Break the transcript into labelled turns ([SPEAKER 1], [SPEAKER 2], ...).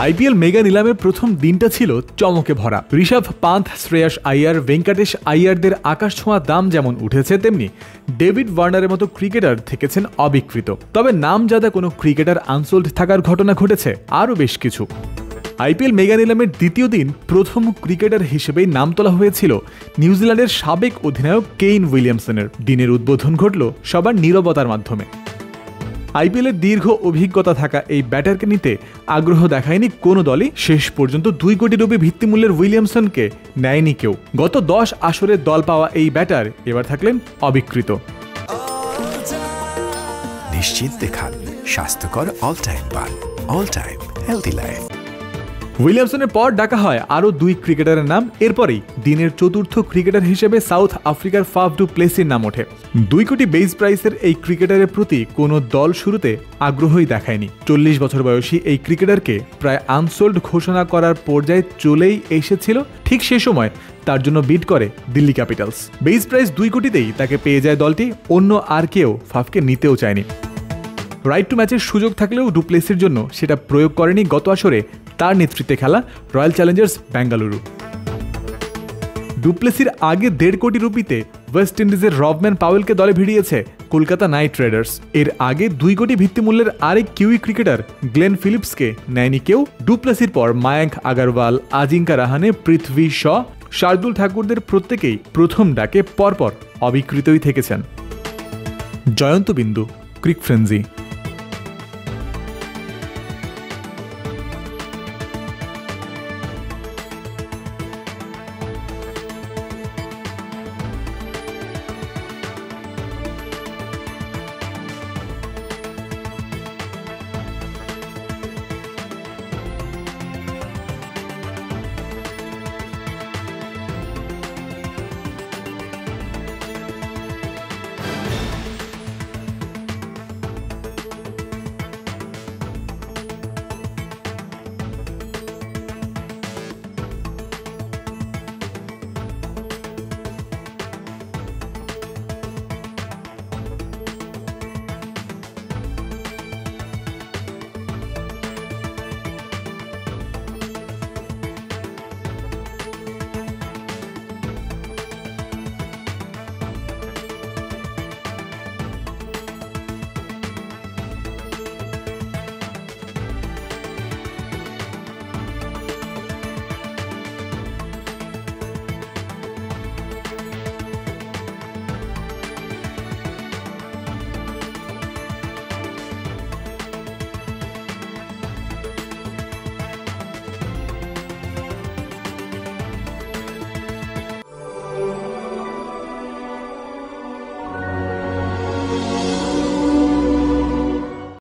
[SPEAKER 1] IPL mega নিলামের প্রথম দিনটা ছিল চমকে ভরা। ঋষভ পান্থ, শ্রেয়াস আইয়ার, ভেঙ্কটেশ আইয়ারদের আকাশ ছোঁয়া দাম যেমন উঠেছে, তেমনি ডেভিড ওয়ার্নারের মতো ক্রিকেটার থেকেছেন অবিকৃত। তবে নামজাদা কোনো ক্রিকেটার আনসোল্ড থাকার ঘটনা ঘটেছে আরও বেশ কিছু। আইপিএল মেগা নিলামের দ্বিতীয় দিন প্রথম ক্রিকেটার হিসেবেই নাম তোলা হয়েছিল নিউজিল্যান্ডের সাবেক অধিনায়ক কেইন উইলিয়ামসনের। দিনের উদ্বোধন ঘটল সবার নীরবতার মাধ্যমে। আইপিএলের দীর্ঘ অভিজ্ঞতা থাকা এই ব্যাটারকে নিতে আগ্রহ দেখায়নি কোনো দলই। শেষ পর্যন্ত 2 কোটি রুপি ভিত্তিমূল্যের উইলিয়ামসনকে নেয়নি কেউ। গত 10 আসরে দল পাওয়া এই ব্যাটার এবার থাকলেন অবিকৃত।
[SPEAKER 2] নিশ্চিন্তে খান স্বাস্থ্যকর অল টাইম পান, অল টাইম হেলদি লাইফ।
[SPEAKER 1] উইলিয়ামসনের পর ডাকা হয় আরও 2 ক্রিকেটারের নাম। এরপরেই দিনের চতুর্থ ক্রিকেটার হিসেবে সাউথ আফ্রিকার ফাফ ডু প্লেসির নাম ওঠে। 2 কোটি বেস প্রাইসের এই ক্রিকেটারের প্রতি কোনো দল শুরুতে আগ্রহই দেখায়নি। 40 বছর বয়সী এই ক্রিকেটারকে প্রায় আনসোল্ড ঘোষণা করার পর্যায়ে চলেই এসেছিল। ঠিক সে সময় তার জন্য বিড করে দিল্লি ক্যাপিটালস। বেস প্রাইস 2 কোটিতেই তাকে পেয়ে যায় দলটি। অন্য আর কেউ ফাফকে নিতেও চায়নি। রাইট টু ম্যাচের সুযোগ থাকলেও ডু প্লেসির জন্য সেটা প্রয়োগ করেনি গত আসরে তার নেতৃত্বে খেলা রয়্যাল চ্যালেঞ্জার্স বেঙ্গালুরু। ডু প্লেসির আগে 1.5 কোটি রুপিতে ওয়েস্ট ইন্ডিজের রবম্যান পাওয়েলকে দলে ভিড়িয়েছে কলকাতা নাইট রাইডার্স। এর আগে 2 কোটি ভিত্তিমূল্যের আরেক কিউই ক্রিকেটার গ্লেন ফিলিপসকে নেয়নি কেউ। ডু প্লেসির পর মায়াঙ্ক আগারওয়াল, আজিঙ্কা রাহানে, পৃথ্বী শ, শার্দুল ঠাকুরদের প্রত্যেকেই প্রথম ডাকে পরপর অবিকৃতই থেকেছেন। জয়ন্ত বিন্দু, ক্রিক ফ্রেন্জি।